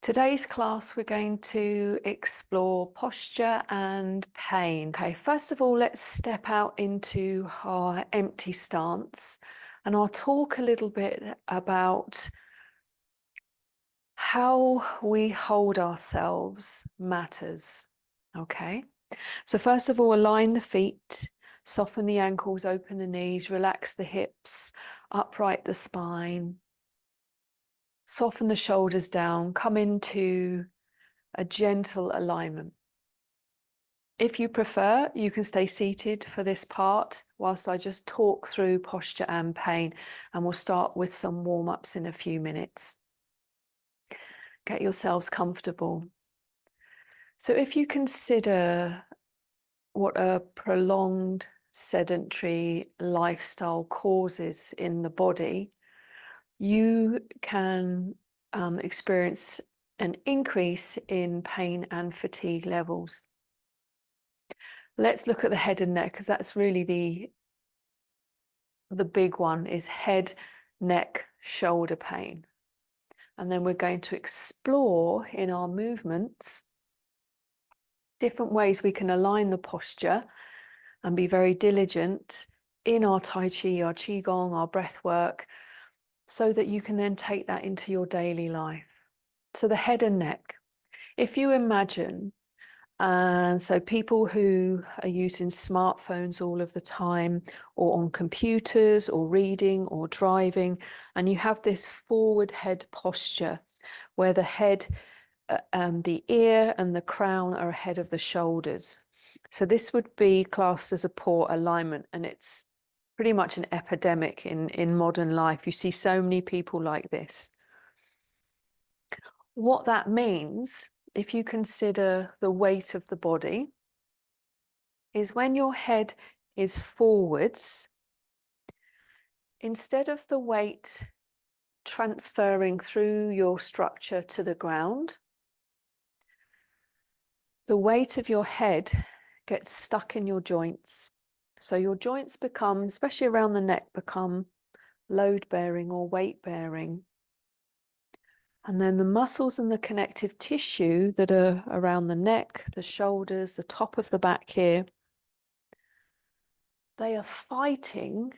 Today's class, we're going to explore posture and pain. Okay, first of all, let's step out into our empty stance, and I'll talk a little bit about how we hold ourselves matters. Okay, so first of all, align the feet, soften the ankles, open the knees, relax the hips, upright the spine. Soften the shoulders down, come into a gentle alignment. If you prefer, you can stay seated for this part whilst I just talk through posture and pain, and we'll start with some warm-ups in a few minutes. Get yourselves comfortable. So if you consider what a prolonged sedentary lifestyle causes in the body, you can experience an increase in pain and fatigue levels. Let's look at the head and neck, because that's really the big one, is head, neck, shoulder pain. And then we're going to explore in our movements different ways we can align the posture and be very diligent in our Tai Chi, our Qigong, our breath work, so that you can then take that into your daily life. So the head and neck, if you imagine, and so people who are using smartphones all of the time, or on computers, or reading, or driving, and you have this forward head posture where the head, the ear and the crown are ahead of the shoulders. So this would be classed as a poor alignment, and it's pretty much an epidemic in modern life. You see so many people like this. What that means, if you consider the weight of the body, is when your head is forwards, instead of the weight transferring through your structure to the ground, the weight of your head gets stuck in your joints. So your joints become, especially around the neck, become load-bearing or weight-bearing. And then the muscles and the connective tissue that are around the neck, the shoulders, the top of the back here, they are fighting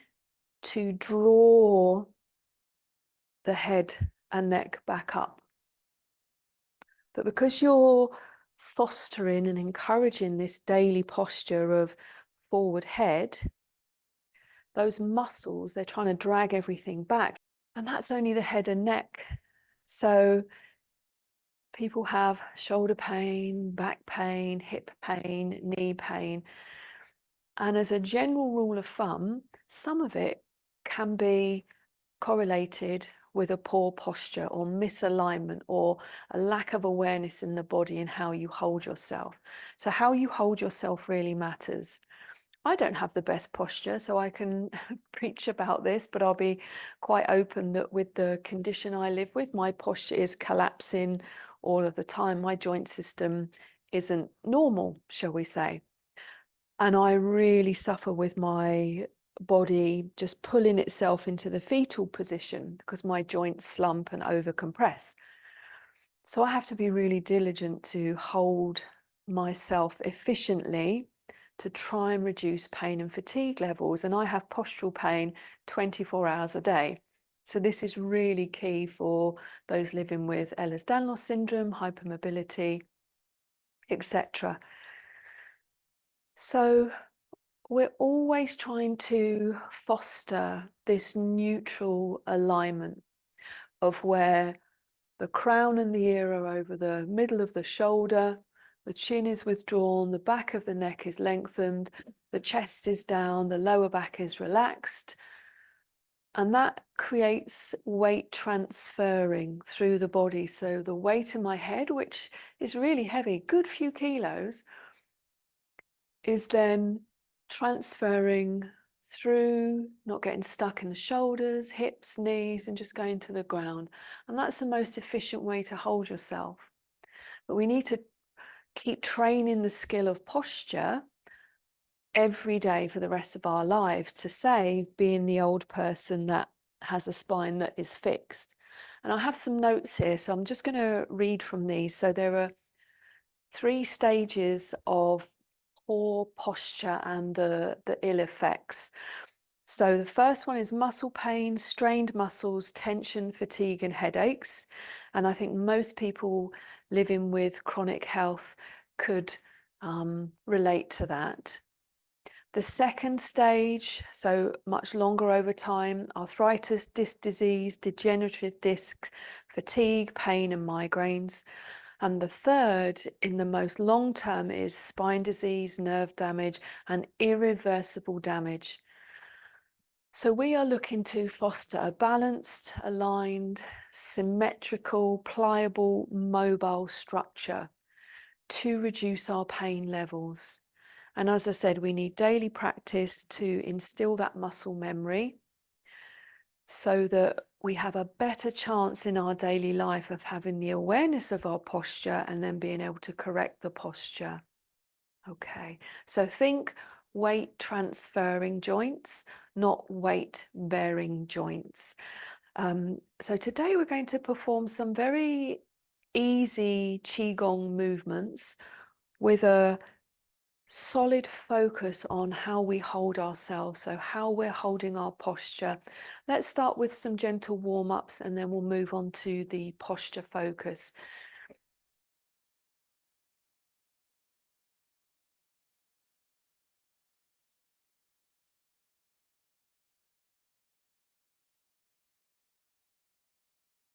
to draw the head and neck back up. But because you're fostering and encouraging this daily posture of forward head, those muscles, they're trying to drag everything back. And that's only the head and neck. So people have shoulder pain, back pain, hip pain, knee pain. And as a general rule of thumb, some of it can be correlated with a poor posture or misalignment or a lack of awareness in the body and how you hold yourself. So how you hold yourself really matters. I don't have the best posture, so I can preach about this, but I'll be quite open that with the condition I live with, my posture is collapsing all of the time. My joint system isn't normal, shall we say. And I really suffer with my body just pulling itself into the fetal position because my joints slump and overcompress. So I have to be really diligent to hold myself efficiently to try and reduce pain and fatigue levels. And I have postural pain 24 hours a day. So this is really key for those living with Ehlers-Danlos syndrome, hypermobility, etc. So we're always trying to foster this neutral alignment of where the crown and the ear are over the middle of the shoulder, the chin is withdrawn, the back of the neck is lengthened, the chest is down, the lower back is relaxed. And that creates weight transferring through the body. So the weight in my head, which is really heavy, good few kilos, is then transferring through, not getting stuck in the shoulders, hips, knees, and just going to the ground. And that's the most efficient way to hold yourself. But we need to keep training the skill of posture every day for the rest of our lives to save being the old person that has a spine that is fixed. And I have some notes here, so I'm just going to read from these. So there are 3 stages of poor posture and the ill effects. So the first one is muscle pain, strained muscles, tension, fatigue, and headaches. And I think most people living with chronic health could relate to that. The second stage, so much longer over time, arthritis, disc disease, degenerative discs, fatigue, pain, and migraines. And the third, in the most long term, is spine disease, nerve damage, and irreversible damage. So we are looking to foster a balanced, aligned, symmetrical, pliable, mobile structure to reduce our pain levels. And as I said, we need daily practice to instill that muscle memory so that we have a better chance in our daily life of having the awareness of our posture and then being able to correct the posture. Okay, so think weight transferring joints, not weight bearing joints. So today we're going to perform some very easy Qigong movements with a solid focus on how we hold ourselves, so how we're holding our posture. Let's start with some gentle warm-ups and then we'll move on to the posture focus.